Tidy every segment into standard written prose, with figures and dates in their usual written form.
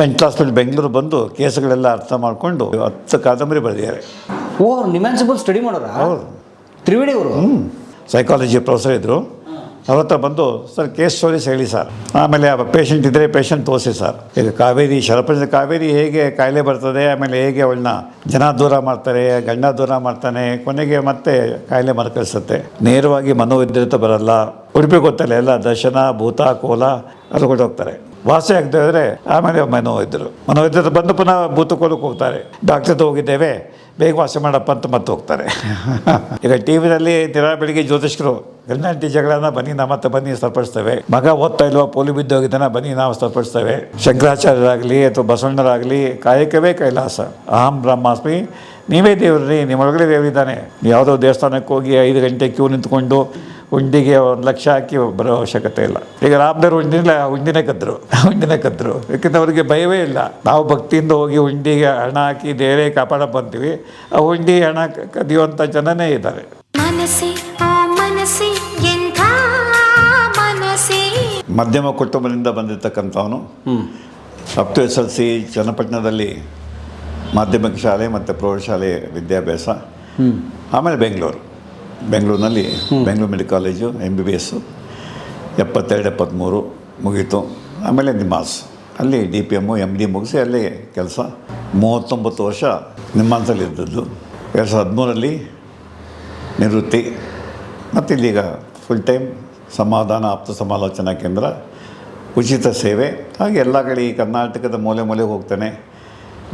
Mental hospital Bengaluru ಬಂದು ಕೇಸುಗಳೆಲ್ಲ ಅರ್ಥ ಮಾಡಿಕೊಂಡು 10 ಕಾದಂಬರಿ ಬರೆದಿದ್ದಾರೆ. ಓ, ನಿಮ್ಯಾನ್ಸಿಬಲ್ ಸ್ಟಡಿ ಮಾಡೋರ ಹೌದು. ತ್ರಿವೇಣಿ ಅವರು ಸೈಕಾಲಜಿ ಪ್ರೊಫೆಸರ್ ಇದ್ದರು. ಅವ್ರ ಹತ್ರ ಬಂದು ಸರ್ ಕೇಸ್ ಸ್ಟೋರೀಸ್ ಹೇಳಿ ಸರ್, ಆಮೇಲೆ ಪೇಷಂಟ್ ಇದ್ದರೆ ಪೇಷಂಟ್ ತೋರಿಸಿ ಸರ್. ಈಗ ಕಾವೇರಿ ಶರಪಂಜ ಕಾವೇರಿ ಹೇಗೆ ಕಾಯಿಲೆ ಬರ್ತದೆ, ಆಮೇಲೆ ಹೇಗೆ ಅವಳನ್ನ ಜನ ದೂರ ಮಾಡ್ತಾರೆ, ಗಂಡ ದೂರ ಮಾಡ್ತಾನೆ, ಕೊನೆಗೆ ಮತ್ತೆ ಕಾಯಿಲೆ ಮರುಕಳಿಸುತ್ತೆ. ನೇರವಾಗಿ ಮನೋವಿದ್ಯತೆ ಬರಲ್ಲ. ಉಡುಪಿ ಗೊತ್ತಲ್ಲ, ಎಲ್ಲ ದರ್ಶನ, ಭೂತ, ಕೋಲ ಅದು ಹೋಗ್ತಾರೆ. ವಾಸಿ ಆಗದೆ ಹೋದರೆ ಆಮೇಲೆ ಮನೋವಿದ್ಯರು ಬಂದು ಪುನಃ ಭೂತಕೋಲಕ್ಕೆ ಹೋಗ್ತಾರೆ. ಡಾಕ್ಟರ್ ಹೋಗಿದ್ದೇವೆ, ಬೇಗ ವಾಸಿ ಮಾಡಪ್ಪ ಅಂತ ಮತ್ತೆ ಹೋಗ್ತಾರೆ. ಈಗ ಟಿ ವಿನಲ್ಲಿ ದಿನ ಬೆಳಿಗ್ಗೆ ಜ್ಯೋತಿಷ್ಕರು ಗಂಡಂಟಿ ಜಗಳನ್ನ ಬನ್ನಿ ನಮ್ಮ ಬನ್ನಿ ಸರಿಪಡಿಸ್ತೇವೆ. ಮಗ ಓದ್ತಾ ಇಲ್ವಾ, ಪೋಲಿ ಬಿದ್ದೋಗಿದ್ದಾನ, ಬನ್ನಿ ನಾವು ಸರಿಪಡಿಸ್ತೇವೆ. ಶಂಕರಾಚಾರ್ಯರಾಗಲಿ ಅಥವಾ ಬಸವಣ್ಣರಾಗಲಿ ಕಾಯಕವೇ ಕೈಲಾಸ, ಅಹಂ ಬ್ರಹ್ಮಾಸ್ಮಿ, ನೀವೇ ದೇವ್ರಿ, ನಿಮ್ಮೊಳಗಡೆ ದೇವರಿದ್ದಾನೆ. ಯಾವುದೋ ದೇವಸ್ಥಾನಕ್ಕೆ ಹೋಗಿ 5 ಗಂಟೆ ಕ್ಯೂ ನಿಂತ್ಕೊಂಡು ಉಂಡಿಗೆ 1 ಲಕ್ಷ ಹಾಕಿ ಬರೋ ಅವಶ್ಯಕತೆ ಇಲ್ಲ. ಈಗ ರಾಮದೇವ್ರು ಉಂಡಿನೇ ಕದ್ರು. ಯಾಕೆಂದರೆ ಅವರಿಗೆ ಭಯವೇ ಇಲ್ಲ. ನಾವು ಭಕ್ತಿಯಿಂದ ಹೋಗಿ ಉಂಡಿಗೆ ಹಣ ಹಾಕಿ ದೇವರೇ ಕಾಪಾಡ ಬಂತೀವಿ, ಆ ಉಂಡಿ ಹಣ ಕದಿಯುವಂಥ ಜನನೇ ಇದ್ದಾರೆ. ಮಧ್ಯಮ ಕುಟುಂಬದಿಂದ ಬಂದಿರತಕ್ಕಂಥವನು. ಅಪ್ ಟು SLC ಚನ್ನಪಟ್ಟಣದಲ್ಲಿ ಮಾಧ್ಯಮಿಕ ಶಾಲೆ ಮತ್ತು ಪ್ರೌಢಶಾಲೆ ವಿದ್ಯಾಭ್ಯಾಸ. ಆಮೇಲೆ ಬೆಂಗಳೂರಿನಲ್ಲಿ ಬೆಂಗಳೂರು ಮೆಡಿಕಲ್ ಕಾಲೇಜು MBBS 72-73 ಮುಗೀತು. ಆಮೇಲೆ ನಿಮ್ಮಾನ್ಸ್ ಅಲ್ಲಿ DPM MD ಮುಗಿಸಿ ಅಲ್ಲಿ ಕೆಲಸ. 39 ವರ್ಷ ನಿಮ್ಮಾನ್ಸಲ್ಲಿ ಇದ್ದದ್ದು. 2013 ನಿವೃತ್ತಿ. ಮತ್ತು ಇಲ್ಲೀಗ ಫುಲ್ ಟೈಮ್ ಸಮಾಧಾನ ಆಪ್ತ ಸಮಾಲೋಚನಾ ಕೇಂದ್ರ, ಉಚಿತ ಸೇವೆ. ಹಾಗೆ ಎಲ್ಲ ಕಡೆ ಈ ಕರ್ನಾಟಕದ ಮೂಲೆಗೆ ಹೋಗ್ತಾನೆ.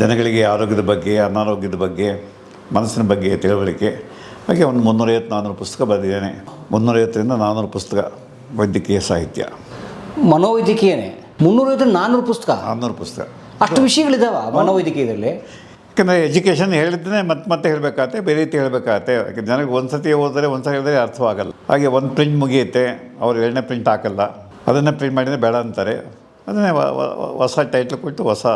ಜನಗಳಿಗೆ ಆರೋಗ್ಯದ ಬಗ್ಗೆ, ಅನಾರೋಗ್ಯದ ಬಗ್ಗೆ, ಮನಸ್ಸಿನ ಬಗ್ಗೆ ತಿಳುವಳಿಕೆ. ಹಾಗೆ ಒಂದು 350-400 ಪುಸ್ತಕ ಬರೆದಿದ್ದೇನೆ. 350-400 ಪುಸ್ತಕ ವೈದ್ಯಕೀಯ ಸಾಹಿತ್ಯ. ಮನೋವೈದ್ಯಕೀಯನೇ 350-400 ಪುಸ್ತಕ? 400 ಪುಸ್ತಕ. ಅಷ್ಟು ವಿಷಯಗಳಿದ್ದಾವ ಮನೋವೈದ್ಯಕೀಯದಲ್ಲಿ? ಯಾಕಂದರೆ ಎಜುಕೇಷನ್ ಹೇಳಿದ್ರೆ ಮತ್ತೆ ಹೇಳಬೇಕಾಗತ್ತೆ, ಬೇರೆ ರೀತಿ ಹೇಳಬೇಕಾಗತ್ತೆ. ಯಾಕೆ ಜನಕ್ಕೆ ಒಂದು ಸತಿ ಓದಿದ್ರೆ ಒಂದು ಸಲ ಹೇಳಿದ್ರೆ ಅರ್ಥವಾಗಲ್ಲ. ಹಾಗೆ ಒಂದು ಪ್ರಿಂಟ್ ಮುಗಿಯುತ್ತೆ, ಅವ್ರು 2ನೇ ಪ್ರಿಂಟ್ ಹಾಕಲ್ಲ, ಅದನ್ನೇ ಪ್ರಿಂಟ್ ಮಾಡಿದರೆ ಬೇಡ ಅಂತಾರೆ. ಅದನ್ನೇ ಹೊಸ ಟೈಟ್ಲ್ ಕೊಟ್ಟು ಹೊಸ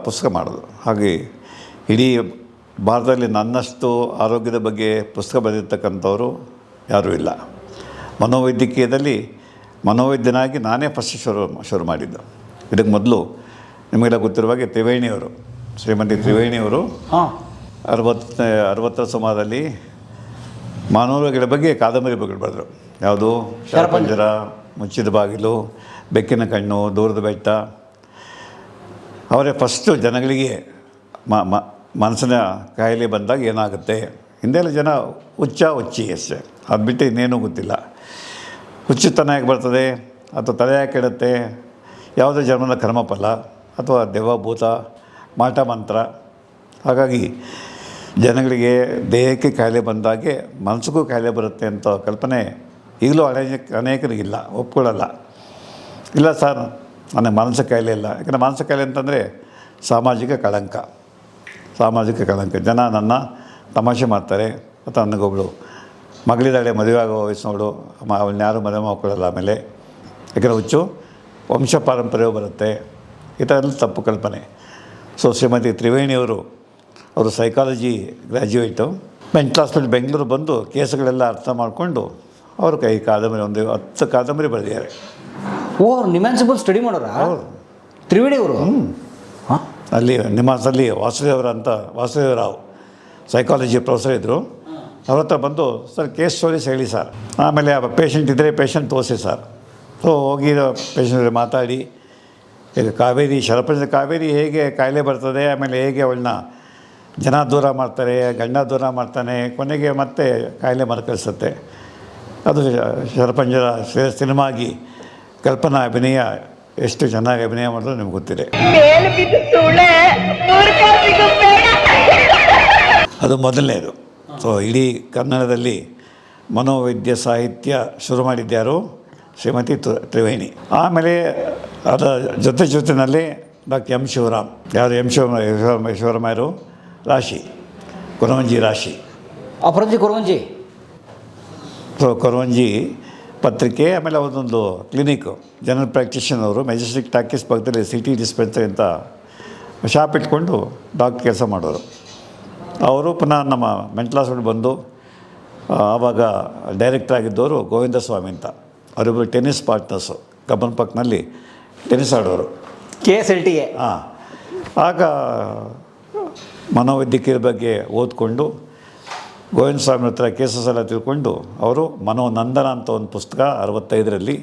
ಪುಸ್ತಕ ಮಾಡೋದು. ಹಾಗೆ ಇಡೀ ಭಾರತದಲ್ಲಿ ನನ್ನಷ್ಟು ಆರೋಗ್ಯದ ಬಗ್ಗೆ ಪುಸ್ತಕ ಬರೆದಿರ್ತಕ್ಕಂಥವ್ರು ಯಾರೂ ಇಲ್ಲ. ಮನೋವೈದ್ಯಕೀಯದಲ್ಲಿ ಮನೋವೈದ್ಯನಾಗಿ ನಾನೇ ಫಸ್ಟ್ ಶುರು ಮಾಡಿದ್ದು. ಇದಕ್ಕೆ ಮೊದಲು ನಿಮಗೆಲ್ಲ ಗೊತ್ತಿರುವಾಗೆ ಶ್ರೀಮತಿ ತ್ರಿವೇಣಿಯವರು 60ರ ಸುಮಾರಲ್ಲಿ ಮಾನವಗಳ ಬಗ್ಗೆ ಕಾದಂಬರಿ ಬಗ್ಗೆ ಬರೆದರು. ಯಾವುದು? ಶರಪಂಜರ, ಮುಚ್ಚಿದ ಬಾಗಿಲು, ಬೆಕ್ಕಿನ ಕಣ್ಣು, ದೂರದ ಬೆಟ್ಟ. ಅವರೇ ಫಸ್ಟು ಜನಗಳಿಗೆ ಮನಸ್ಸಿನ ಕಾಯಿಲೆ ಬಂದಾಗ ಏನಾಗುತ್ತೆ, ಹಿಂದೆಲ್ಲ ಜನ ಹುಚ್ಚಿ ಅಷ್ಟೇ, ಅದು ಬಿಟ್ಟು ಇನ್ನೇನೂ ಗೊತ್ತಿಲ್ಲ. ಹುಚ್ಚುತನ ಹೇಗೆ ಬರ್ತದೆ, ಅಥವಾ ತಲೆ ಯಾಕೆ ಕೆಡುತ್ತೆ, ಯಾವುದೇ ಜನ್ಮದ ಕರ್ಮಫಲ, ಅಥವಾ ದೆವ್ವಭೂತ, ಮಾಟ ಮಂತ್ರ. ಹಾಗಾಗಿ ಜನಗಳಿಗೆ ದೇಹಕ್ಕೆ ಕಾಯಿಲೆ ಬಂದಾಗೆ ಮನಸ್ಸಿಗೂ ಕಾಯಿಲೆ ಬರುತ್ತೆ ಅಂತ ಕಲ್ಪನೆ ಈಗಲೂ ಅನೇಕರಿಗಿಲ್ಲ, ಒಪ್ಕೊಳ್ಳಲ್ಲ. ಇಲ್ಲ ಸರ್, ನನಗೆ ಮಾನಸಿಕ ಕಾಯಿಲೆ ಇಲ್ಲ. ಯಾಕಂದರೆ ಮಾನಸಿಕ ಕಾಯಿಲೆ ಅಂತಂದರೆ ಸಾಮಾಜಿಕ ಕಳಂಕ. ಜನ ನನ್ನ ತಮಾಷೆ ಮಾಡ್ತಾರೆ. ಮತ್ತು ನನಗೊಬ್ಬಳು ಮಗಳಿದ್ದಾಳೆ, ಮದುವೆ ಆಗೋ ವಯಸ್ಸಿನವಳು, ಅವಳನ್ನ ಯಾರೂ ಮದುವೆ ಮಾಡ್ಕೊಳ್ಳಲ್ಲ. ಆಮೇಲೆ ಯಾಕಂದರೆ ಹುಚ್ಚು ವಂಶ ಪಾರಂಪರ್ಯ ಬರುತ್ತೆ, ಈ ಥರ ಎಲ್ಲ ತಪ್ಪು ಕಲ್ಪನೆ. ಸೊ ಶ್ರೀಮತಿ ತ್ರಿವೇಣಿಯವರು psychology graduate. Mental hospital Bengaluru ಬಂದು ಕೇಸುಗಳೆಲ್ಲ ಅರ್ಥ ಮಾಡಿಕೊಂಡು ಅವರು ಕಾದಂಬರಿ 10 ಕಾದಂಬರಿ ಬರೆದಿದ್ದಾರೆ. ಓ, ನಿಮ್ಯಾನ್ಸಿಬಲ್ ಸ್ಟಡಿ ಮಾಡೋರ ತ್ರಿವೇಣಿ ಅವರು? ಅಲ್ಲಿ ನಿಮ್ಮಾನ್ಸಲ್ಲಿ ವಾಸುದೇವರಾವ್ ಸೈಕಾಲಜಿ ಪ್ರೊಫೆಸರ್ ಇದ್ದರು. ಅವ್ರ ಹತ್ರ ಬಂದು ಸರ್ ಕೇಸ್ ಸ್ಟೋರೀಸ್ ಹೇಳಿ ಸರ್, ಆಮೇಲೆ ಪೇಷಂಟ್ ಇದ್ದರೆ ಪೇಷಂಟ್ ತೋರಿಸಿ ಸರ್. ಸೊ ಹೋಗಿ ಪೇಷಂಟ್ ಮಾತಾಡಿ, ಈಗ ಶರಪಂಜ ಕಾವೇರಿ ಹೇಗೆ ಕಾಯಿಲೆ ಬರ್ತದೆ, ಆಮೇಲೆ ಹೇಗೆ ಅವಳನ್ನ ಜನ ದೂರ ಮಾಡ್ತಾರೆ, ಗಂಡ ದೂರ ಮಾಡ್ತಾನೆ, ಕೊನೆಗೆ ಮತ್ತೆ ಕಾಯಿಲೆ ಮರುಕಳಿಸುತ್ತೆ. ಅದು ಶರಪಂಜರ ಸಿನಿಮಾಗಿ ಕಲ್ಪನಾ ಅಭಿನಯ ಎಷ್ಟು ಚೆನ್ನಾಗಿ ಅಭಿನಯ ಮಾಡಿದ್ರು ನಿಮ್ಗೆ ಗೊತ್ತಿದೆ. ಅದು ಮೊದಲನೇದು. ಸೊ ಇಡೀ ಕನ್ನಡದಲ್ಲಿ ಮನೋವೈದ್ಯ ಸಾಹಿತ್ಯ ಶುರು ಮಾಡಿದ್ಯಾರು? ಶ್ರೀಮತಿ ತ್ರಿವೇಣಿ. ಆಮೇಲೆ ಅದರ ಜೊತೆಯಲ್ಲಿ ಡಾಕ್ಟರ್ ಎಂ ಶಿವರಾಮ್. ಯಾರು? ಶಿವರಾಮಯ್ಯರು ರಾಶಿ, ಕೊರವಂಜಿ ರಾಶಿ, ಅಪರಂಜಿ ಕೊರವಂಜಿ. ಸೊ ಕೊರವಂಜಿ ಪತ್ರಿಕೆ. ಆಮೇಲೆ ಅವರದೊಂದು ಕ್ಲಿನಿಕ್ಕು, ಜನರಲ್ ಪ್ರಾಕ್ಟೀಷನರು, ಮೆಜೆಸ್ಟಿಕ್ ಟಾಕೀಸ್ ಪಕ್ಕದಲ್ಲಿ ಸಿಟಿ ಡಿಸ್ಪೆನ್ಸರಿ ಅಂತ ಶಾಪ್ ಇಟ್ಕೊಂಡು ಡಾಕ್ಟರ್ ಕೆಲಸ ಮಾಡೋರು. ಅವರು ಪುನಃ ನಮ್ಮ ಮೆಂಟಲ್ ಹಾಸ್ಪಿಟಲ್ ಬಂದು ಆವಾಗ ಡೈರೆಕ್ಟರ್ ಆಗಿದ್ದವರು ಗೋವಿಂದ ಸ್ವಾಮಿ ಅಂತ. ಅವರಿಬ್ಬರು ಟೆನ್ನಿಸ್ ಪಾರ್ಟ್ನರ್ಸು, ಕಬ್ಬನ್ ಪಾರ್ಕ್ನಲ್ಲಿ ಟೆನ್ನಿಸ್ ಆಡೋರು. KSLTಗೆ. ಹಾಂ, ಆಗ ಮನೋವೈದ್ಯಕೀಯರ ಬಗ್ಗೆ ಓದ್ಕೊಂಡು ಗೋವಿಂದ ಸ್ವಾಮಿ ಹತ್ರ ಕೇಸಸ್ ಎಲ್ಲ ತಿಳ್ಕೊಂಡು ಅವರು ಮನೋನಂದನ ಅಂತ ಒಂದು ಪುಸ್ತಕ 65ರಲ್ಲಿ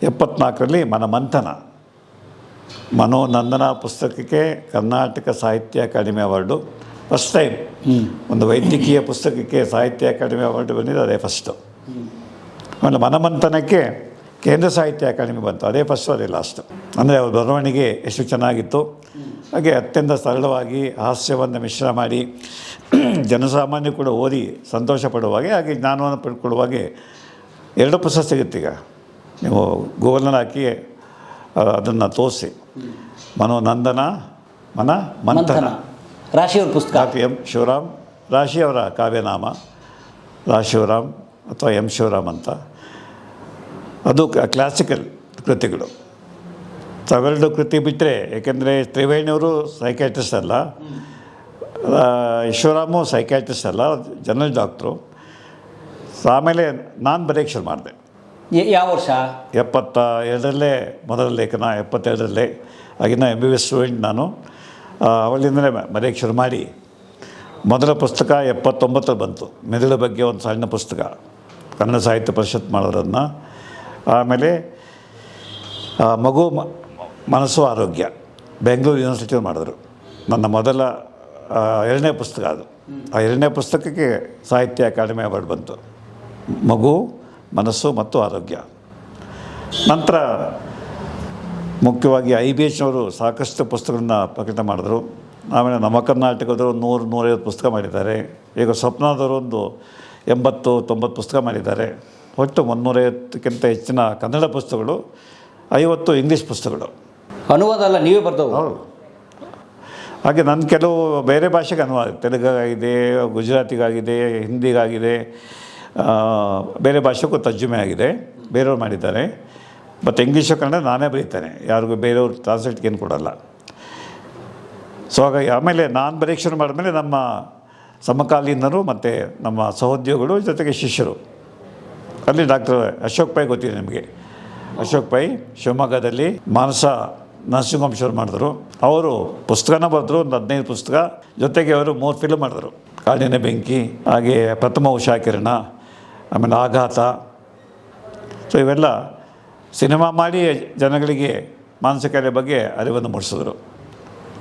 74ರಲ್ಲಿ ಮನಮಂಥನ ಮನೋನಂದನ ಪುಸ್ತಕಕ್ಕೆ ಕರ್ನಾಟಕ ಸಾಹಿತ್ಯ ಅಕಾಡೆಮಿ ಅವಾರ್ಡು ಫಸ್ಟ್ ಟೈಮ್. ಒಂದು ವೈದ್ಯಕೀಯ ಪುಸ್ತಕಕ್ಕೆ ಸಾಹಿತ್ಯ ಅಕಾಡೆಮಿ ಅವಾರ್ಡ್ ಬಂದಿದ್ದು ಅದೇ ಫಸ್ಟು. ಆಮೇಲೆ ಮನಮಂಥನಕ್ಕೆ ಕೇಂದ್ರ ಸಾಹಿತ್ಯ ಅಕಾಡೆಮಿ ಬಂತು, ಅದೇ ಫಸ್ಟು ಅದೇ ಲಾಸ್ಟು. ಅಂದರೆ ಅವ್ರ ಬರವಣಿಗೆ ಎಷ್ಟು ಚೆನ್ನಾಗಿತ್ತು. ಹಾಗೆ ಅತ್ಯಂತ ಸರಳವಾಗಿ ಹಾಸ್ಯವನ್ನು ಮಿಶ್ರ ಮಾಡಿ ಜನಸಾಮಾನ್ಯ ಕೂಡ ಓದಿ ಸಂತೋಷ ಪಡುವಾಗೆ ಹಾಗೆ ಜ್ಞಾನವನ್ನು ಪಡ್ಕೊಳ್ಳುವಾಗೆ 2 ಪುಸ್ತಕ ಸಿಗುತ್ತೆ. ಈಗ ನೀವು ಗೂಗಲ್ನಲ್ಲಿ ಹಾಕಿ ಅದನ್ನು ತೋರಿಸಿ, ಮನೋನಂದನ ಮನಮಂಥನ. ರಾಶಿಯವ್ರ ಪುಸ್ತಕ. ಡಾಕ್ಟರ್ ಎಂ ಶಿವರಾಮ್, ರಾಶಿಯವರ ಕಾವ್ಯನಾಮ ರಾಶಿವರಾಮ್ ಅಥವಾ ಎಂ ಶಿವರಾಮ್ ಅಂತ. ಅದು ಕ್ಲಾಸಿಕಲ್ ಕೃತಿಗಳು. ಅವೆರಡು ಕೃತಿ ಬಿಟ್ಟರೆ, ಏಕೆಂದರೆ ತ್ರಿವೇಣಿಯವರು ಸೈಕ್ಯಾಟ್ರಿಸ್ಟ್ ಅಲ್ಲ, ಶಿವರಾಮು ಸೈಕ್ಯಾಟ್ರಿಸ್ಟ್ ಅಲ್ಲ, ಜನರಲ್ ಡಾಕ್ಟ್ರು. ಆಮೇಲೆ ನಾನು ಬರೆಯೋಕ್ಕೆ ಶುರು ಮಾಡಿದೆ. ಯಾವ ವರ್ಷ? 72ರಲ್ಲೇ ಮೊದಲ ಲೇಖನ, 72ರಲ್ಲೇ. ಆಗಿನ MBBS ಸ್ಟೂಡೆಂಟ್ ನಾನು. ಅವಳಿಂದಲೇ ಬರೆಯೋಕ್ಕೆ ಶುರು ಮಾಡಿ ಮೊದಲ ಪುಸ್ತಕ 79ರಲ್ಲಿ ಬಂತು. ಮೆದುಳು ಬಗ್ಗೆ ಒಂದು ಸಣ್ಣ ಪುಸ್ತಕ, ಕನ್ನಡ ಸಾಹಿತ್ಯ ಪರಿಷತ್ ಮಾಡೋದನ್ನು. ಆಮೇಲೆ ಮಗು ಮನಸ್ಸು ಆರೋಗ್ಯ, ಬೆಂಗಳೂರು ಯೂನಿವರ್ಸಿಟಿ ಮಾಡಿದ್ರು. ನನ್ನ ಮೊದಲ 2ನೇ ಪುಸ್ತಕ ಅದು. ಆ 2ನೇ ಪುಸ್ತಕಕ್ಕೆ ಸಾಹಿತ್ಯ ಅಕಾಡೆಮಿ ಅವಾರ್ಡ್ ಬಂತು, ಮಗು ಮನಸ್ಸು ಮತ್ತು ಆರೋಗ್ಯ. ನಂತರ ಮುಖ್ಯವಾಗಿ IBH ಅವರು ಸಾಕಷ್ಟು ಪುಸ್ತಕಗಳನ್ನ ಪ್ರಕಟ ಮಾಡಿದ್ರು. ಆಮೇಲೆ ನಮ್ಮ ಕರ್ನಾಟಕದವರು 100-150 ಪುಸ್ತಕ ಮಾಡಿದ್ದಾರೆ. ಈಗ ಸ್ವಪ್ನದವರು ಒಂದು 80-90 ಪುಸ್ತಕ ಮಾಡಿದ್ದಾರೆ. ಒಟ್ಟು 350ಕ್ಕಿಂತ ಹೆಚ್ಚಿನ ಕನ್ನಡ ಪುಸ್ತಕಗಳು, 50 ಇಂಗ್ಲೀಷ್ ಪುಸ್ತಕಗಳು. ಅನುವಾದ ಅಲ್ಲ, ನೀವೇ ಬರ್ತಾವೆ? ಹೌದು. ಹಾಗೆ ನನ್ನ ಕೆಲವು ಬೇರೆ ಭಾಷೆಗೆ ಅನುವಾದ, ತೆಲುಗಾಗಿದೆ, ಗುಜರಾತಿಗಾಗಿದೆ, ಹಿಂದಿಗಾಗಿದೆ, ಬೇರೆ ಭಾಷೆಗೂ ತರ್ಜುಮೆ ಆಗಿದೆ, ಬೇರೆಯವ್ರು ಮಾಡಿದ್ದಾರೆ. ಮತ್ತು ಇಂಗ್ಲೀಷು ಕನ್ನಡ ನಾನೇ ಬರೀತಾನೆ, ಯಾರಿಗೂ ಬೇರೆಯವ್ರು ಟ್ರಾನ್ಸ್ಲೇಟ್ಗೆ ಏನು ಕೊಡಲ್ಲ. ಸೊ ಹಾಗಾಗಿ ಆಮೇಲೆ ನಾನು ಬರೆಯೋಕ್ಕೆ ಶುರು ಮಾಡಿದ್ಮೇಲೆ ನಮ್ಮ ಸಮಕಾಲೀನರು ಮತ್ತು ನಮ್ಮ ಸಹೋದ್ಯೋಗಿಗಳು ಜೊತೆಗೆ ಶಿಷ್ಯರು, ಅಲ್ಲಿ ಡಾಕ್ಟರ್ ಅಶೋಕ್ ಪೈ ಗೊತ್ತಿದೆ ನಿಮಗೆ. ಅಶೋಕ್ ಪೈ ಶಿವಮೊಗ್ಗದಲ್ಲಿ ಮಾನಸ ನರ್ಸಿಂಗ್ ಹೋಮ್ ಶುರು ಮಾಡಿದ್ರು. ಅವರು ಪುಸ್ತಕನ ಬರೆದ್ರು, ಒಂದು 15 ಪುಸ್ತಕ. ಜೊತೆಗೆ ಅವರು 3 ಫಿಲ್ಮ್ ಮಾಡಿದ್ರು, ಕಾಡಿನ ಬೆಂಕಿ, ಹಾಗೆ ಪ್ರಥಮ ಉಷಾಕಿರಣ, ಆಮೇಲೆ ಆಘಾತ. ಸೊ ಇವೆಲ್ಲ ಸಿನಿಮಾ ಮಾಡಿ ಜನಗಳಿಗೆ ಮಾನಸಿಕ ಕಾಯಿಲೆ ಬಗ್ಗೆ ಅರಿವನ್ನು ಮೂಡಿಸಿದ್ರು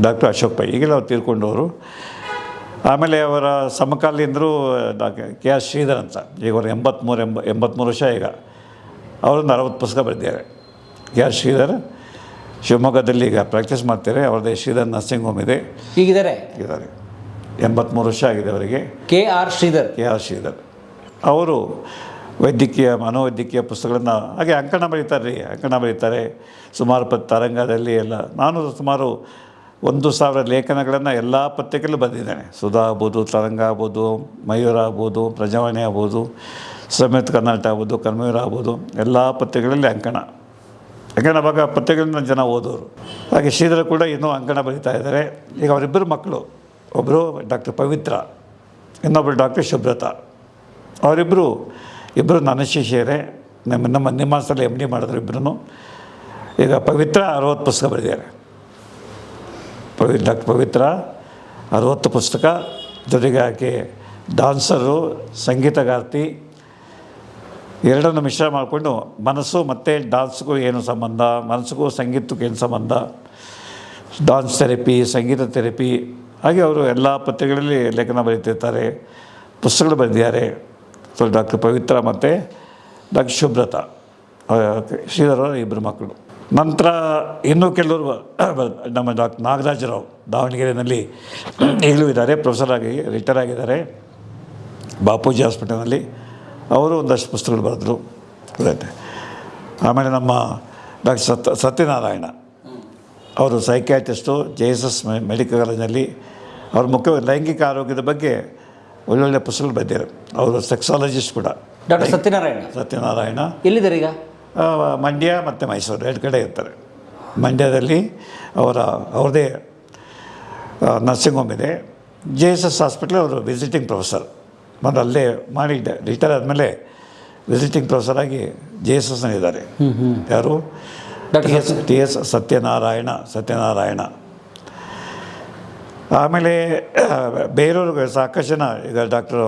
ಡಾಕ್ಟರ್ ಅಶೋಕ್ ಪೈ. ಈಗಲೇ ಅವ್ರು ತೀರ್ಕೊಂಡವರು. ಆಮೇಲೆ ಅವರ ಸಮಕಾಲೀನರು KR ಶ್ರೀಧರ್ ಅಂತ, ಈಗ ಅವರು 83 ವರ್ಷ. ಈಗ ಅವರೊಂದು 60 ಪುಸ್ತಕ ಬರೆದಿದ್ದಾರೆ. KR ಶ್ರೀಧರ್ ಶಿವಮೊಗ್ಗದಲ್ಲಿ ಈಗ ಪ್ರಾಕ್ಟೀಸ್ ಮಾಡ್ತಾರೆ. ಅವ್ರದ್ದೇ ಶ್ರೀಧರ್ ನರ್ಸಿಂಗ್ ಹೋಮ್ ಇದೆ. ಇದ್ದಾರೆ 83 ವರ್ಷ ಆಗಿದೆ ಅವರಿಗೆ. KR ಶ್ರೀಧರ್ ಅವರು ವೈದ್ಯಕೀಯ ಮನೋವೈದ್ಯಕೀಯ ಪುಸ್ತಕಗಳನ್ನು, ಹಾಗೆ ಅಂಕಣ ಬರೀತಾರೆ. ಸುಮಾರು ತರಂಗದಲ್ಲಿ ಎಲ್ಲ ನಾನು ಸುಮಾರು 1000 ಲೇಖನಗಳನ್ನು ಎಲ್ಲ ಪತ್ರಿಕೆಯಲ್ಲೂ ಬರೆದಿದ್ದೇನೆ. ಸುಧಾ ಆಗ್ಬೋದು, ತರಂಗ ಆಗ್ಬೋದು, ಮಯೂರ ಆಗ್ಬೋದು, ಪ್ರಜಾವಾಣಿ ಆಗ್ಬೋದು, ಸಮೇತ ಕರ್ನಾಟಕ ಆಗ್ಬೋದು, ಕರ್ಮಯೂರ ಆಗ್ಬೋದು, ಎಲ್ಲ ಪತ್ರಿಕೆಗಳಲ್ಲಿ ಅಂಕಣ. ಯಾಕಂದರೆ ಅವಾಗ ಪತ್ರಿಕೆಗಳನ್ನ ಜನ ಓದೋರು. ಹಾಗೆ ಶ್ರೀಧರ ಕೂಡ ಇನ್ನೂ ಅಂಕಣ ಬರೀತಾ ಇದ್ದಾರೆ. ಈಗ ಅವರಿಬ್ಬರು ಮಕ್ಕಳು, ಒಬ್ಬರು ಡಾಕ್ಟರ್ ಪವಿತ್ರ, ಇನ್ನೊಬ್ಬರು ಡಾಕ್ಟರ್ ಶುಭ್ರತಾ. ಅವರಿಬ್ಬರು ನನ್ನ ಶಿಷ್ಯರೇ. ನಿಮ್ಮ ಸಲ MD ಮಾಡಿದ್ರು ಇಬ್ಬರೂ. ಈಗ ಪವಿತ್ರ 60 ಪುಸ್ತಕ ಬರೆದಿದ್ದಾರೆ. ಡಾಕ್ಟರ್ ಪವಿತ್ರ 60 ಪುಸ್ತಕ. ಜೊತೆಗೆ ಆಕೆ ಡಾನ್ಸರು, ಸಂಗೀತಗಾರ್ತಿ, ಎರಡನ್ನು ಮಿಶ್ರ ಮಾಡಿಕೊಂಡು ಮನಸ್ಸು ಮತ್ತು ಡಾನ್ಸ್ಗೂ ಏನು ಸಂಬಂಧ, ಮನಸ್ಸಿಗೂ ಸಂಗೀತಕ್ಕೂ ಏನು ಸಂಬಂಧ, ಡಾನ್ಸ್ ಥೆರಪಿ, ಸಂಗೀತ ಥೆರಪಿ, ಹಾಗೆ ಅವರು ಎಲ್ಲ ಪತ್ರಿಕೆಗಳಲ್ಲಿ ಲೇಖನ ಬರೀತಿರ್ತಾರೆ, ಪುಸ್ತಕಗಳು ಬರೆದಿದ್ದಾರೆ. ಸೊ ಡಾಕ್ಟರ್ ಪವಿತ್ರ ಮತ್ತು ಡಾಕ್ಟರ್ ಶುಭ್ರತಾ, ಶ್ರೀಧರ ಇಬ್ಬರು ಮಕ್ಕಳು. ನಂತರ ಇನ್ನೂ ಕೆಲವರು ನಮ್ಮ ಡಾಕ್ಟರ್ ನಾಗರಾಜರಾವ್ ದಾವಣಗೆರೆಯಲ್ಲಿ ಈಗಲೂ ಇದ್ದಾರೆ, ಪ್ರೊಫೆಸರ್ ಆಗಿ ರಿಟೈರ್ ಆಗಿದ್ದಾರೆ ಬಾಪೂಜಿ ಹಾಸ್ಪಿಟಲ್ನಲ್ಲಿ. ಅವರು ಒಂದಷ್ಟು ಪುಸ್ತಕಗಳು ಬರೆದರು. ಆಮೇಲೆ ನಮ್ಮ ಡಾಕ್ಟರ್ ಸತ್ಯನಾರಾಯಣ ಅವರು ಸೈಕ್ಯಾಟ್ರಿಸ್ಟು, JSS ಮೆಡಿಕಲ್ ಕಾಲೇಜಿನಲ್ಲಿ. ಅವರು ಮುಖ್ಯವಾಗಿ ಲೈಂಗಿಕ ಆರೋಗ್ಯದ ಬಗ್ಗೆ ಒಳ್ಳೊಳ್ಳೆ ಪುಸ್ತಕಗಳು ಬರೆದಿದ್ದಾರೆ. ಅವರು ಸೆಕ್ಸಾಲಜಿಸ್ಟ್ ಕೂಡ. ಡಾಕ್ಟರ್ ಸತ್ಯನಾರಾಯಣ ಎಲ್ಲಿದ್ದಾರೆ ಈಗ? ಮಂಡ್ಯ ಮತ್ತು ಮೈಸೂರು 2 ಕಡೆ ಇರ್ತಾರೆ. ಮಂಡ್ಯದಲ್ಲಿ ಅವ್ರದ್ದೇ ನರ್ಸಿಂಗ್ ಹೋಮ್ ಇದೆ. JSS ಹಾಸ್ಪಿಟ್ಲ್ ಅವರು ವಿಸಿಟಿಂಗ್ ಪ್ರೊಫೆಸರ್. ಮೊದಲು ಅಲ್ಲೇ ಮಾಡಿ ರಿಟೈರ್ ಆದಮೇಲೆ ವಿಸಿಟಿಂಗ್ ಪ್ರೊಫೆಸರ್ ಆಗಿ JSSನಲ್ಲಿದ್ದಾರೆ. ಯಾರು? T S Satyanarayana. ಆಮೇಲೆ ಬೇರೆಯವ್ರಿಗೆ ಸಾಕಷ್ಟು ಜನ, ಈಗ ಡಾಕ್ಟರು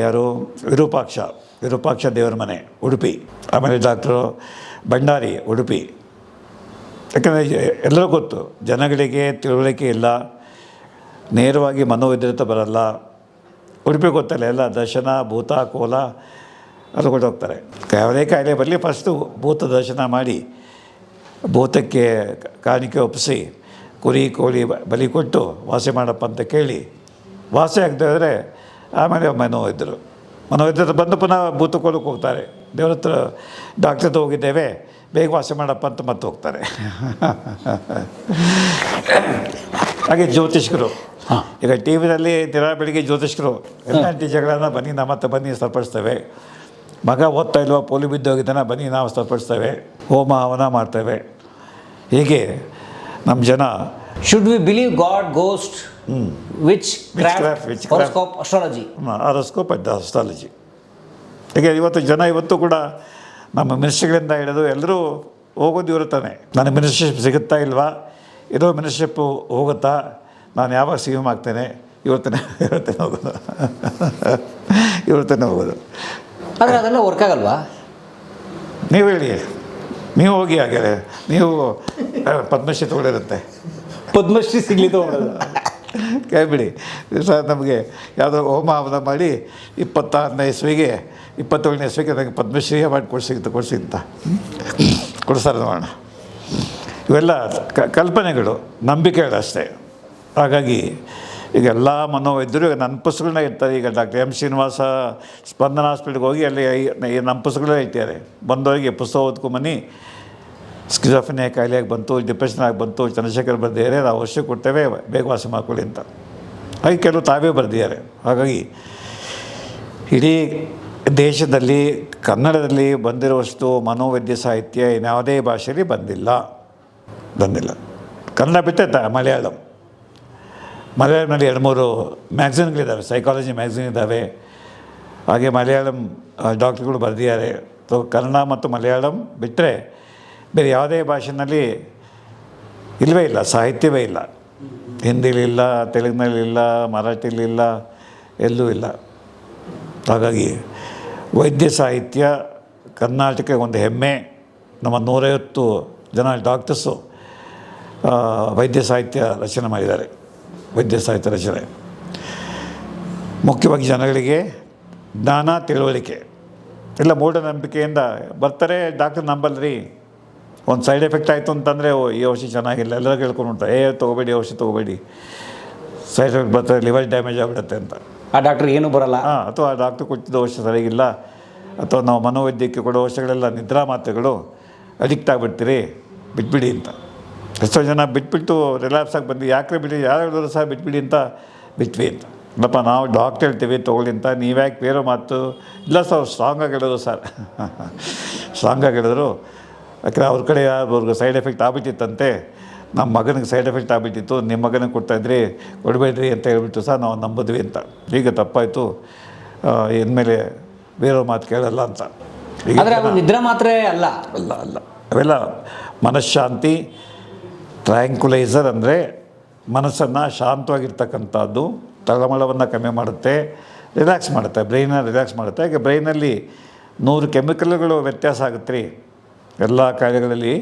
ಯಾರು ವಿರೂಪಾಕ್ಷ ದೇವರ ಮನೆ ಉಡುಪಿ, ಆಮೇಲೆ ಡಾಕ್ಟ್ರು ಭಂಡಾರಿ ಉಡುಪಿ. ಯಾಕಂದರೆ ಎಲ್ಲರೂ ಗೊತ್ತು, ಜನಗಳಿಗೆ ತಿಳುವಳಿಕೆ ಇಲ್ಲ, ನೇರವಾಗಿ ಮನೋವಿದ್ರತ ಬರಲ್ಲ. ಉಡುಪಿ ಗೊತ್ತಲ್ಲ, ಎಲ್ಲ ದರ್ಶನ, ಭೂತ, ಕೋಲ ಅದು ಕೊಟ್ಟು ಹೋಗ್ತಾರೆ. ಯಾವುದೇ ಕಾಯಿಲೆ ಬರಲಿ ಫಸ್ಟು ಭೂತ ದರ್ಶನ ಮಾಡಿ ಭೂತಕ್ಕೆ ಕಾಣಿಕೆ ಒಪ್ಪಿಸಿ ಕುರಿ ಕೋಳಿ ಬಲಿ ಕೊಟ್ಟು ವಾಸಿ ಮಾಡಪ್ಪ ಅಂತ ಕೇಳಿ ವಾಸಿ ಆಗದೆ ಹೋದರೆ ಆಮೇಲೆ ಮನೋವಿದ್ರತ ಬಂದು ಪುನಃ ಭೂತ ಕೋಲಕ್ಕೆ ಹೋಗ್ತಾರೆ. ದೇವ್ರ ಹತ್ರ ಡಾಕ್ಟ್ರ್ ಹತ್ರ ಹೋಗಿದ್ದೇವೆ, ಬೇಗ ವಾಸಿ ಮಾಡಪ್ಪ ಅಂತ ಮತ್ತೆ ಹೋಗ್ತಾರೆ. ಹಾಗೆ ಜ್ಯೋತಿಷ್ಕರು, ಈಗ ಟಿ ವಿನಲ್ಲಿ ದಿನ ಬೆಳಿಗ್ಗೆ ಜ್ಯೋತಿಷ್ಕರು ಎಲ್ಲ ಜಗಳನ್ನ ಬನ್ನಿ ನಮ್ಮ ಹತ್ರ ಬನ್ನಿ ಸರಿಪಡಿಸ್ತೇವೆ. ಮಗ ಓದ್ತಾ ಇಲ್ವ, ಪೋಲಿ ಬಿದ್ದೋಗಿದ್ದಾನೆ, ಬನ್ನಿ ನಾವು ಸರಿಪಡಿಸ್ತೇವೆ, ಹೋಮ ಹವನ ಮಾಡ್ತೇವೆ. ಹೀಗೆ ನಮ್ಮ ಜನ should we believe god, ghost, which horoscope, astrology, horoscope and astrology. ಹೀಗೆ ಇವತ್ತು ಕೂಡ ನಮ್ಮ ಮಿನಿಸ್ಟ್ರಿಗಳಿಂದ ಹಿಡಿದು ಎಲ್ಲರೂ ಹೋಗೋದು ಇವ್ರ ತಾನೆ. ನನಗೆ ಮಿನಿಸ್ಟ್ರಿಶಿಪ್ ಸಿಗುತ್ತಾ ಇಲ್ವಾ, ಇರೋ ಮಿನಿಸ್ಟ್ರಿಶಿಪ್ಪು ಹೋಗುತ್ತಾ, ನಾನು ಯಾವಾಗ ಸಿ ಎಮ್ ಆಗ್ತೇನೆ, ಇವತ್ತೇ ಹೋಗೋದು. ಆದರೆ ಅದೆಲ್ಲ ವರ್ಕ್ ಆಗಲ್ವಾ? ನೀವು ಹೇಳಿ, ನೀವು ಹೋಗಿ ಹಾಗೆ ನೀವು ಪದ್ಮಶ್ರೀ ತೊಗೊಂಡಿರುತ್ತೆ. ಪದ್ಮಶ್ರೀ ಸಿಗಲಿ ತೊಗೊಳೋದು ಕೈ ಬಿಡಿ ಸರ್. ನಮಗೆ ಯಾವುದೋ ಹೋಮ ಹವನ ಮಾಡಿ 26ನೇ ಇಸ್ವಿಗೆ 27ನೇ ಇಸ್ವಿಗೆ ನನಗೆ ಪದ್ಮಶ್ರೀ ಅವಾರ್ಡ್ ಕೊಡಿಸಿಂತ ಕೊಡಿಸ್ತಾರೆ ನೋಡೋಣ. ಇವೆಲ್ಲ ಕಲ್ಪನೆಗಳು, ನಂಬಿಕೆಗಳು ಅಷ್ಟೇ. ಹಾಗಾಗಿ ಈಗ ಎಲ್ಲ ಮನೋವೈದ್ಯರು ಈಗ ನನ್ನ ಪುಸ್ತಕಗಳನ್ನ ಇರ್ತಾರೆ. ಈಗ ಡಾಕ್ಟರ್ ಎಂ ಶ್ರೀನಿವಾಸ ಸ್ಪಂದನ ಹಾಸ್ಪಿಟ್ಲಿಗೆ ಹೋಗಿ ಅಲ್ಲಿ ನಮ್ಮ ಪುಸ್ತಕಗಳೇ ಇಟ್ಟಿದ್ದಾರೆ. ಬಂದವರಿಗೆ ಪುಸ್ತಕ ಓದ್ಕೊಂಬನ್ನಿ, ಸ್ಕಿಜೋಫ್ರೆನಿಯಾ ಕಾಯಿಲೆಯಾಗಿ ಬಂತು, ಡಿಪ್ರೆಷನ್ ಆಗಿ ಬಂತು, ಚಂದ್ರಶೇಖರ್ ಬರೆದಿದ್ದಾರೆ, ನಾವು ಔಷಧಿ ಕೊಡ್ತೇವೆ, ಬೇಗ ವಾಸಿ ಮಾಡ್ಕೊಳ್ಳಿ ಅಂತ. ಹಾಗೆ ಕೆಲವು ತಾವೇ ಬರೆದಿದ್ದಾರೆ. ಹಾಗಾಗಿ ಇಡೀ ದೇಶದಲ್ಲಿ ಕನ್ನಡದಲ್ಲಿ ಬಂದಿರುವಷ್ಟು ಮನೋವೈದ್ಯ ಸಾಹಿತ್ಯ ಇನ್ಯಾವುದೇ ಭಾಷೆಯಲ್ಲಿ ಬಂದಿಲ್ಲ. ಕನ್ನಡ ಬಿಟ್ಟೆ ಮಲಯಾಳಂನಲ್ಲಿ 2-3 ಮ್ಯಾಗ್ಝಿನ್ಗಳಿದ್ದಾವೆ, ಸೈಕಾಲಜಿ ಮ್ಯಾಗ್ಝಿನ್ ಇದ್ದಾವೆ. ಹಾಗೆ ಮಲಯಾಳಂ ಡಾಕ್ಟ್ರುಗಳು ಬರೆದಿದ್ದಾರೆ. ಕನ್ನಡ ಮತ್ತು ಮಲಯಾಳಂ ಬಿಟ್ಟರೆ ಬೇರೆ ಯಾವುದೇ ಭಾಷೆಯಲ್ಲಿ ಇಲ್ಲವೇ ಇಲ್ಲ, ಸಾಹಿತ್ಯವೇ ಇಲ್ಲ. ಹಿಂದಿಲಿಲ್ಲ, ತೆಲುಗಿನಲ್ಲಿಲ್ಲ, ಮರಾಠಿಲಿಲ್ಲ, ಎಲ್ಲೂ ಇಲ್ಲ. ಹಾಗಾಗಿ ವೈದ್ಯ ಸಾಹಿತ್ಯ ಕರ್ನಾಟಕ ಒಂದು ಹೆಮ್ಮೆ. ನಮ್ಮ 150 ಜನ ಡಾಕ್ಟರ್ಸು ವೈದ್ಯ ಸಾಹಿತ್ಯ ರಚನೆ ಮಾಡಿದ್ದಾರೆ. ವೈದ್ಯ ಸಾಹಿತ್ಯ ರಚನೆ ಮುಖ್ಯವಾಗಿ ಜನಗಳಿಗೆ ಜ್ಞಾನ, ತಿಳುವಳಿಕೆ. ಇಲ್ಲ ಮೂಢನಂಬಿಕೆಯಿಂದ ಬರ್ತಾರೆ, ಡಾಕ್ಟರ್ ನಂಬಲ್ರಿ, ಒಂದು ಸೈಡ್ ಎಫೆಕ್ಟ್ ಆಯಿತು ಅಂತಂದರೆ ಈ ಔಷಧಿ ಚೆನ್ನಾಗಿಲ್ಲ, ಎಲ್ಲರೂ ಕೇಳ್ಕೊಂಡು ತೊಗೋಬೇಡಿ, ಔಷಧಿ ತೊಗೋಬೇಡಿ, ಸೈಡ್ ಎಫೆಕ್ಟ್ ಬರ್ತಾರೆ, ಲಿವರ್ ಡ್ಯಾಮೇಜ್ ಆಗಿಬಿಡುತ್ತೆ ಅಂತ. ಆ ಡಾಕ್ಟ್ರಿಗೆ ಏನೂ ಬರೋಲ್ಲ, ಅಥವಾ ಆ ಡಾಕ್ಟ್ರು ಕೊಟ್ಟಿದ್ದ ಔಷಧಿ ಸರಿಗಿಲ್ಲ, ಅಥವಾ ನಾವು ಮನೋವೈದ್ಯಕ್ಕೆ ಕೊಡೋ ಔಷಧಿಗಳೆಲ್ಲ ನಿದ್ರಾ ಮಾತ್ರೆಗಳು, ಅಡಿಕ್ಟ್ ಆಗಿಬಿಡ್ತೀರಿ, ಬಿಟ್ಬಿಡಿ ಅಂತ. ಎಷ್ಟೋ ಜನ ಬಿಟ್ಬಿಟ್ಟು ರಿಲ್ಯಾಪ್ಸ್ ಆಗಿ ಬಂದು ಯಾಕೆ ಬಿಡಿ, ಯಾರು ಹೇಳಿದ್ರು ಸಹ ಬಿಟ್ಬಿಡಿ ಅಂತ ಬಿಟ್ವಿ ಅಂತ. ಇಲ್ಲಪ್ಪ ನಾವು ಡಾಕ್ಟರ್ ಹೇಳ್ತೀವಿ ತೊಗೊಳ್ಳಿ ಅಂತ, ನೀವ್ಯಾಕೆ ಬೇರೆ ಮಾತು ಇಲ್ಲ ಸರ್, ಸ್ಟ್ರಾಂಗಾಗಿ ಹೇಳಿದ್ರು ಸರ್, ಸ್ಟ್ರಾಂಗಾಗಿ ಹೇಳಿದ್ರು. ಯಾಕಂದರೆ ಅವ್ರ ಕಡೆ ಅವ್ರಿಗೆ ಸೈಡ್ ಎಫೆಕ್ಟ್ ಆಗ್ಬಿಟ್ಟಿತ್ತಂತೆ, ನಮ್ಮ ಮಗನಿಗೆ ಸೈಡ್ ಎಫೆಕ್ಟ್ ಆಗಿಬಿಟ್ಟಿತ್ತು, ನಿಮ್ಮ ಮಗನಿಗೆ ಕೊಡ್ತಾಯಿದ್ರಿ, ಕೊಡಬೇಡ್ರಿ ಅಂತ ಹೇಳ್ಬಿಟ್ಟು ಸಹ ನಾವು ನಂಬಿದ್ವಿ ಅಂತ. ಈಗ ತಪ್ಪಾಯಿತು, ಇನ್ಮೇಲೆ ಬೇರೆ ಮಾತು ಕೇಳಲ್ಲ ಅಂತ. ಆದರೆ ಅದು ನಿದ್ರೆ ಮಾತ್ರೆ ಅಲ್ಲ ಅವೆಲ್ಲ ಮನಃಶಾಂತಿ, ಟ್ರ್ಯಾಂಕ್ಯುಲೈಸರ್ ಅಂದರೆ ಮನಸ್ಸನ್ನು ಶಾಂತವಾಗಿರ್ತಕ್ಕಂಥದ್ದು, ತಳಮಳವನ್ನು ಕಮ್ಮಿ ಮಾಡುತ್ತೆ, ರಿಲ್ಯಾಕ್ಸ್ ಮಾಡುತ್ತೆ, ಬ್ರೈನನ್ನು ರಿಲ್ಯಾಕ್ಸ್ ಮಾಡುತ್ತೆ. ಹಾಗೆ ಬ್ರೈನಲ್ಲಿ 100 ಕೆಮಿಕಲ್ಗಳು ವ್ಯತ್ಯಾಸ ಆಗುತ್ತೆ ರೀ. ಎಲ್ಲ ಕಾಯಿಲೆಗಳಲ್ಲಿ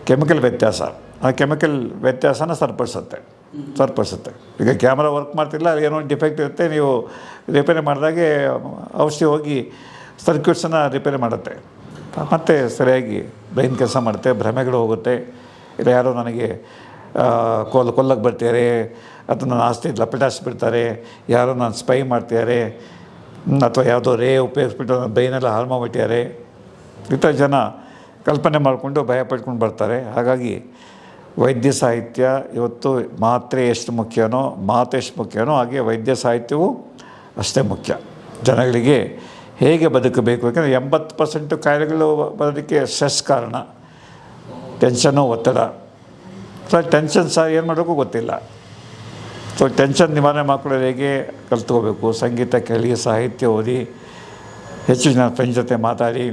ಕೆಮಿಕಲ್ ವ್ಯತ್ಯಾಸ, ಆ ಕೆಮಿಕಲ್ ವ್ಯತ್ಯಾಸನ ಸರಿಪಡಿಸುತ್ತೆ. ಈಗ ಕ್ಯಾಮ್ರಾ ವರ್ಕ್ ಮಾಡ್ತಿಲ್ಲ, ಅಲ್ಲಿ ಏನೋ ಡಿಫೆಕ್ಟ್ ಇರುತ್ತೆ, ನೀವು ರಿಪೇರಿ ಮಾಡಿದಾಗೆ ಔಷಧಿ ಹೋಗಿ ಸರ್ಕ್ಯೂಟ್ಸನ್ನು ರಿಪೇರಿ ಮಾಡುತ್ತೆ, ಮತ್ತು ಸರಿಯಾಗಿ ಬ್ರೈನ್ ಕೆಲಸ ಮಾಡುತ್ತೆ, ಭ್ರಮೆಗಳು ಹೋಗುತ್ತೆ. ಇಲ್ಲ ಯಾರೋ ನನಗೆ ಕೊಲ್ಲಕ್ಕೆ ಬರ್ತಾರೆ, ಅಥವಾ ನನ್ನ ಆಸ್ತಿ ಲಪಟಾಯಿಸ್ಬಿಡ್ತಾರೆ, ಯಾರೋ ನಾನು ಸ್ಪೈ ಮಾಡ್ತಿದ್ದಾರೆ, ಅಥವಾ ಯಾವುದೋ ರೇ ಉಪಯೋಗಿಸ್ಬಿಟ್ಟು ನನ್ನ ಬ್ರೈನೆಲ್ಲ ಹಾಳು ಮಾಡಿಬಿಟ್ಟಿದ್ದಾರೆ, ಈ ಥರ ಜನ ಕಲ್ಪನೆ ಮಾಡಿಕೊಂಡು ಭಯ ಪಡ್ಕೊಂಡು ಬರ್ತಾರೆ. ಹಾಗಾಗಿ ವೈದ್ಯ ಸಾಹಿತ್ಯ ಇವತ್ತು ಮಾತ್ರೆ ಎಷ್ಟು ಮುಖ್ಯನೋ ಹಾಗೆ ವೈದ್ಯ ಸಾಹಿತ್ಯವೂ ಅಷ್ಟೇ ಮುಖ್ಯ. ಜನಗಳಿಗೆ ಹೇಗೆ ಬದುಕಬೇಕು, ಯಾಕಂದರೆ 80% ಕಾಯಿಲೆಗಳು ಬರೋದಕ್ಕೆ ಸ್ಟ್ರೆಸ್ ಕಾರಣ, ಟೆನ್ಷನ್ನು, ಒತ್ತಡ. ಸೊ ಟೆನ್ಷನ್ ಸಹ ಏನು ಮಾಡಬೇಕು ಗೊತ್ತಿಲ್ಲ. ಸೊ ಟೆನ್ಷನ್ ನಿವಾರಣೆ ಮಾಡ್ಕೊಳ್ಳೋದು ಹೇಗೆ ಕಲ್ತ್ಕೋಬೇಕು. ಸಂಗೀತ ಕೇಳಿ, ಸಾಹಿತ್ಯ ಓದಿ, ಹೆಚ್ಚು ಜನ ಫ್ರೆಂಡ್ಸ್ ಜೊತೆ ಮಾತಾಡಿ,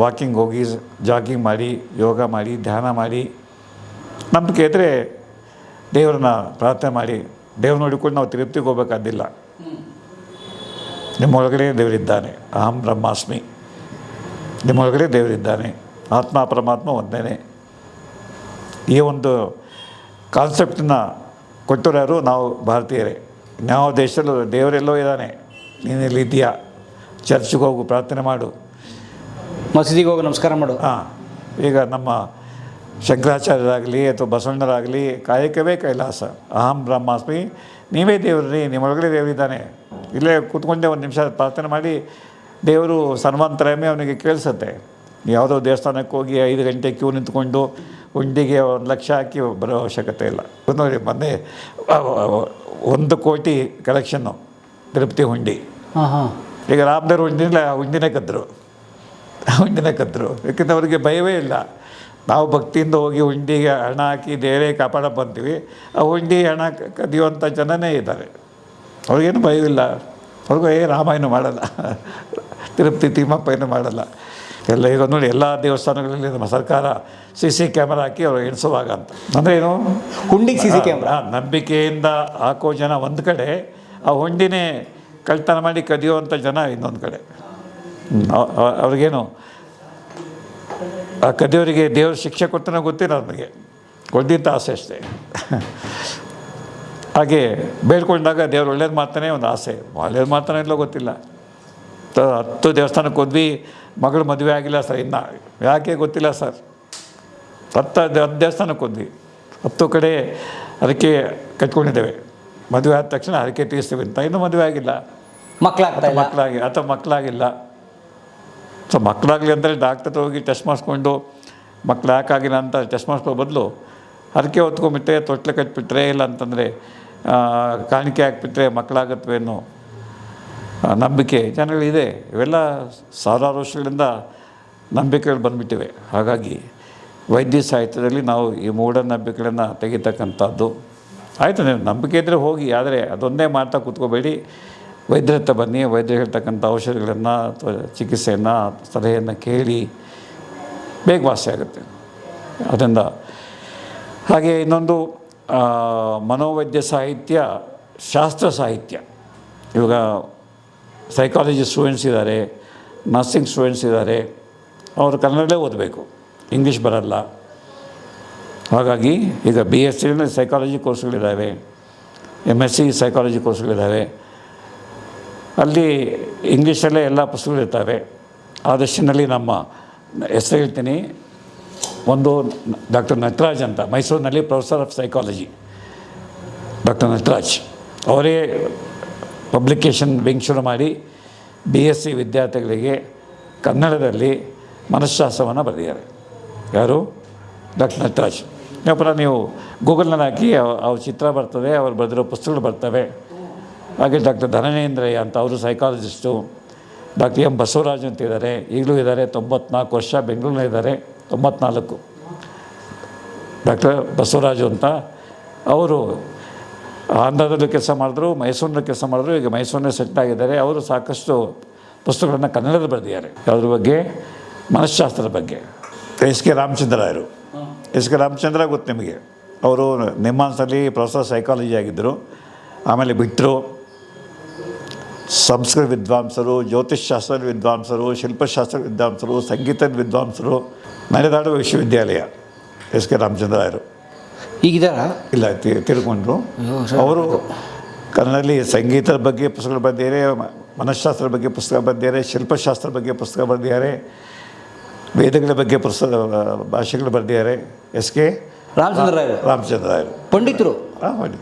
ವಾಕಿಂಗ್ ಹೋಗಿ, ಜಾಗಿಂಗ್ ಮಾಡಿ, ಯೋಗ ಮಾಡಿ, ಧ್ಯಾನ ಮಾಡಿ, ನಂಬಿಕೆ ಇದ್ದರೆ ದೇವರನ್ನ ಪ್ರಾರ್ಥನೆ ಮಾಡಿ, ದೇವ್ರು ನೋಡಿಕೊಂಡು ನಾವು ತಿರುಪ್ತಿಗೆ ಹೋಗ್ಬೇಕಾದಿಲ್ಲ. ನಿಮ್ಮೊಳಗಡೆ ದೇವರಿದ್ದಾನೆ, ಅಹಂ ಬ್ರಹ್ಮಾಸ್ಮಿ, ನಿಮ್ಮೊಳಗಡೆ ದೇವರಿದ್ದಾನೆ, ಆತ್ಮ ಪರಮಾತ್ಮ ಒಂದೇ. ಈ ಒಂದು ಕಾನ್ಸೆಪ್ಟನ್ನ ಕೊಟ್ಟರು ಯಾರು? ನಾವು ಭಾರತೀಯರೇ. ನಾವು ದೇಶದಲ್ಲೂ ದೇವರೆಲ್ಲೋ ಇದ್ದಾನೆ, ನೀನೆಲ್ಲಿ ಇದೆಯಾ, ಚರ್ಚ್ಗೆ ಹೋಗು, ಪ್ರಾರ್ಥನೆ ಮಾಡು, ಮಸೀದಿಗೆ ಹೋಗಿ ನಮಸ್ಕಾರ ಮಾಡು. ಹಾಂ, ಈಗ ನಮ್ಮ ಶಂಕರಾಚಾರ್ಯರಾಗಲಿ ಅಥವಾ ಬಸವಣ್ಣರಾಗಲಿ ಕಾಯಕವೇ ಕೈಲಾಸ, ಅಹಂ ಬ್ರಹ್ಮಾಸ್ಮಿ, ನೀವೇ ದೇವ್ರಿ, ನಿಮ್ಮೊಳಗಡೆ ದೇವರಿದ್ದಾನೆ. ಇಲ್ಲೇ ಕೂತ್ಕೊಂಡೆ ಒಂದು ನಿಮಿಷ ಪ್ರಾರ್ಥನೆ ಮಾಡಿ, ದೇವರು ಸರ್ವಾಂತರಮೇ ಅವನಿಗೆ ಕೇಳಿಸುತ್ತೆ. ಯಾವುದೋ ದೇವಸ್ಥಾನಕ್ಕೆ ಹೋಗಿ 5 ಗಂಟೆ ಕ್ಯೂ ನಿಂತ್ಕೊಂಡು ಉಂಡಿಗೆ 1 ಲಕ್ಷ ಹಾಕಿ ಬರೋ ಅವಶ್ಯಕತೆ ಇಲ್ಲ. ನೋಡಿ, ಮೊನ್ನೆ 1 ಕೋಟಿ ಕಲೆಕ್ಷನ್ನು ತಿರುಪತಿ ಹುಂಡಿ. ಹಾಂ ಹಾಂ. ಈಗ ರಾಮದೇವ್ರ ಹುಂಡಿನೇ ಕದ್ದರು. ಯಾಕೆಂದರೆ ಅವರಿಗೆ ಭಯವೇ ಇಲ್ಲ. ನಾವು ಭಕ್ತಿಯಿಂದ ಹೋಗಿ ಹುಂಡಿಗೆ ಹಣ ಹಾಕಿ ದೇವರೇ ಕಾಪಾಡ ಬಂತೀವಿ, ಆ ಹುಂಡಿ ಹಣ ಕದಿಯುವಂಥ ಜನನೇ ಇದ್ದಾರೆ. ಅವ್ರಿಗೇನು ಭಯವಿಲ್ಲ. ಅವ್ರಿಗೂ ರಾಮಾಯಣ ಮಾಡಲ್ಲ, ತಿರುಪತಿ ತಿಮ್ಮಪ್ಪ ಏನು ಮಾಡಲ್ಲ. ಎಲ್ಲ ಈಗ ನೋಡಿ, ಎಲ್ಲ ದೇವಸ್ಥಾನಗಳಲ್ಲಿ ನಮ್ಮ ಸರ್ಕಾರ CC ಕ್ಯಾಮರಾ ಹಾಕಿ ಅವ್ರು ಎಣಿಸುವಾಗ ಅಂತ. ಅಂದರೆ ಏನು, ಹುಂಡಿಗೆ CC ಕ್ಯಾಮ್ರಾ. ನಂಬಿಕೆಯಿಂದ ಹಾಕೋ ಜನ ಒಂದು ಕಡೆ, ಆ ಹುಂಡಿನೇ ಕಳ್ತನ ಮಾಡಿ ಕದಿಯುವಂಥ ಜನ ಇನ್ನೊಂದು ಕಡೆ. ಅವ್ರಿಗೇನು, ಆ ಕದಿಯವರಿಗೆ ದೇವ್ರ ಶಿಕ್ಷೆ ಕೊಡ್ತಾನೆ ಗೊತ್ತಿಲ್ಲ ನಮಗೆ, ಕೊಡ್ದಿಂತ ಆಸೆ ಅಷ್ಟೇ. ಹಾಗೆ ಬೇಡ್ಕೊಂಡಾಗ ದೇವ್ರು ಒಳ್ಳೇದು ಮಾಡ್ತಾನೆ ಒಂದು ಆಸೆ, ಒಳ್ಳೇದು ಮಾಡ್ತಾನೆ ಇಲ್ಲೋ ಗೊತ್ತಿಲ್ಲ. 10 ದೇವಸ್ಥಾನಕ್ಕೆ ಹೋದ್ವಿ, ಮಗಳು ಮದುವೆ ಆಗಿಲ್ಲ ಸರ್, ಇನ್ನು ಯಾಕೆ ಗೊತ್ತಿಲ್ಲ ಸರ್. 10 ದೇವಸ್ಥಾನಕ್ಕೆ ಹೋದ್ವಿ, 10 ಕಡೆ ಹರಕೆ ಕಟ್ಕೊಂಡಿದ್ದೇವೆ, ಮದುವೆ ಆದ ತಕ್ಷಣ ಹರಕೆ ತೀರಿಸ್ತೀವಿ ಅಂತ, ಇನ್ನೂ ಮದುವೆ ಆಗಿಲ್ಲ, ಮಕ್ಕಳಾಗಿಲ್ಲ. ಸೊ ಮಕ್ಕಳಾಗಲಿ ಅಂದರೆ ಡಾಕ್ಟರ್ ಹೋಗಿ ಟೆಸ್ಟ್ ಮಾಡಿಸ್ಕೊಂಡು ಮಕ್ಳು ಯಾಕಾಗಿಲ್ಲ ಅಂತ ಟೆಸ್ಟ್ ಮಾಡಿಸ್ಕೋ ಬದಲು ಹರಕೆ ಹೊತ್ಕೊಂಡ್ಬಿಟ್ರೆ, ತೊಟ್ಲೆ ಕಟ್ಬಿಟ್ರೆ, ಇಲ್ಲ ಅಂತಂದರೆ ಕಾಣಿಕೆ ಹಾಕ್ಬಿಟ್ರೆ ಮಕ್ಕಳಾಗತ್ವೇನೋ ನಂಬಿಕೆ ಜನಗಳಿದೆ. ಇವೆಲ್ಲ ಸಾವಿರಾರು ವರ್ಷಗಳಿಂದ ನಂಬಿಕೆಗಳು ಬಂದುಬಿಟ್ಟಿವೆ. ಹಾಗಾಗಿ ವೈದ್ಯ ಸಾಹಿತ್ಯದಲ್ಲಿ ನಾವು ಈ ಮೂಢನಂಬಿಕೆಗಳನ್ನು ತೆಗಿತಕ್ಕಂಥದ್ದು. ಆಯಿತು, ನೀವು ನಂಬಿಕೆ ಇದ್ದರೆ ಹೋಗಿ, ಆದರೆ ಅದೊಂದೇ ಮಾಡ್ತಾ ಕೂತ್ಕೋಬೇಡಿ. ವೈದ್ಯರ ಹತ್ರ ಬನ್ನಿ, ವೈದ್ಯರು ಹೇಳ್ತಕ್ಕಂಥ ಔಷಧಿಗಳನ್ನು ಅಥವಾ ಚಿಕಿತ್ಸೆಯನ್ನು, ಸಲಹೆಯನ್ನು ಕೇಳಿ ಬೇಗ ವಾಸಿ ಆಗುತ್ತೆ ಅದರಿಂದ. ಹಾಗೆ ಇನ್ನೊಂದು ಮನೋವೈದ್ಯ ಸಾಹಿತ್ಯ, ಶಾಸ್ತ್ರ ಸಾಹಿತ್ಯ. ಇವಾಗ ಸೈಕಾಲಜಿ ಸ್ಟೂಡೆಂಟ್ಸ್ ಇದ್ದಾರೆ, ನರ್ಸಿಂಗ್ ಸ್ಟೂಡೆಂಟ್ಸ್ ಇದ್ದಾರೆ, ಅವರು ಕನ್ನಡಲ್ಲೇ ಓದಬೇಕು, ಇಂಗ್ಲೀಷ್ ಬರಲ್ಲ. ಹಾಗಾಗಿ ಈಗ BSc ಸೈಕಾಲಜಿ ಕೋರ್ಸ್ಗಳಿದ್ದಾವೆ, MSc ಸೈಕಾಲಜಿ ಕೋರ್ಸ್ಗಳಿದ್ದಾವೆ. ಅಲ್ಲಿ ಇಂಗ್ಲೀಷಲ್ಲೇ ಎಲ್ಲ ಪುಸ್ತಕಗಳಿರ್ತವೆ. ಆ ದೃಷ್ಟಿನಲ್ಲಿ ನಮ್ಮ ಹೆಸರು ಹೇಳ್ತೀನಿ, ಒಂದು ಡಾಕ್ಟರ್ ನಟರಾಜ್ ಅಂತ, ಮೈಸೂರಿನಲ್ಲಿ professor of psychology doctor Nataraj ಅವರೇ ಪಬ್ಲಿಕೇಶನ್ ವಿಂಗ್ ಶುರು ಮಾಡಿ BSc ವಿದ್ಯಾರ್ಥಿಗಳಿಗೆ ಕನ್ನಡದಲ್ಲಿ ಮನಃಶಾಸ್ತ್ರವನ್ನು ಬರೆದಿದ್ದಾರೆ. ಯಾರು? ಡಾಕ್ಟರ್ ನಟರಾಜ್. ನೀವು ಗೂಗಲ್ನಲ್ಲಿ ಹಾಕಿ ಅವ್ರ ಚಿತ್ರ ಬರ್ತದೆ, ಅವ್ರು ಬರೆದಿರೋ ಪುಸ್ತಕಗಳು ಬರ್ತವೆ. ಹಾಗೆ ಡಾಕ್ಟರ್ ಧನನೇಂದ್ರಯ್ಯ ಅಂತ, ಅವರು ಸೈಕಾಲಜಿಸ್ಟು. ಡಾಕ್ಟರ್ M ಬಸವರಾಜ್ ಅಂತ ಇದ್ದಾರೆ, ಈಗಲೂ ಇದ್ದಾರೆ, 94 ವರ್ಷ, ಬೆಂಗಳೂರಿನಲ್ಲಿದ್ದಾರೆ, 94. ಡಾಕ್ಟರ್ ಬಸವರಾಜು ಅಂತ, ಅವರು ಆಂಧ್ರದಲ್ಲೂ ಕೆಲಸ ಮಾಡಿದ್ರು, ಮೈಸೂರಿನಲ್ಲಿ ಕೆಲಸ ಮಾಡಿದ್ರು, ಈಗ ಮೈಸೂರಿನಲ್ಲಿ ಸೆಟ್ ಆಗಿದ್ದಾರೆ. ಅವರು ಸಾಕಷ್ಟು ಪುಸ್ತಕಗಳನ್ನು ಕನ್ನಡದಲ್ಲಿ ಬರೆದಿದ್ದಾರೆ. ಯಾವುದ್ರ ಬಗ್ಗೆ? ಮನಃಶಾಸ್ತ್ರದ ಬಗ್ಗೆ. SK ರಾಮಚಂದ್ರಾಯರು. SK ರಾಮಚಂದ್ರ ಗೊತ್ತು ನಿಮಗೆ, ಅವರು ನಿಮ್ಮಾನ್ಸಲ್ಲಿ ಪ್ರೊಫೆಸರ್ ಸೈಕಾಲಜಿ ಆಗಿದ್ದರು, ಆಮೇಲೆ ಬಿಟ್ಟರು. ಸಂಸ್ಕೃತ ವಿದ್ವಾಂಸರು, ಜ್ಯೋತಿಷ್ಶಾಸ್ತ್ರದ ವಿದ್ವಾಂಸರು, ಶಿಲ್ಪಶಾಸ್ತ್ರ ವಿದ್ವಾಂಸರು, ಸಂಗೀತದ ವಿದ್ವಾಂಸರು. ನಡೆದಾಡುವ ವಿಶ್ವವಿದ್ಯಾಲಯ SK ರಾಮಚಂದ್ರಾಯರು. ಈಗಿದ್ದಾರಾ? ಇಲ್ಲ, ತಿಳ್ಕೊಂಡ್ರು. ಅವರು ಕನ್ನಡದಲ್ಲಿ ಸಂಗೀತದ ಬಗ್ಗೆ ಪುಸ್ತಕ ಬರೆದಿದ್ದಾರೆ, ಮನಃಶಾಸ್ತ್ರದ ಬಗ್ಗೆ ಪುಸ್ತಕ ಬರೆದಿದ್ದಾರೆ, ಶಿಲ್ಪಶಾಸ್ತ್ರದ ಬಗ್ಗೆ ಪುಸ್ತಕ ಬರೆದಿದ್ದಾರೆ, ವೇದಗಳ ಬಗ್ಗೆ ಭಾಷೆಗಳು ಬರೆದಿದ್ದಾರೆ. SK ರಾಮಚಂದ್ರಾಯರು ಪಂಡಿತರು,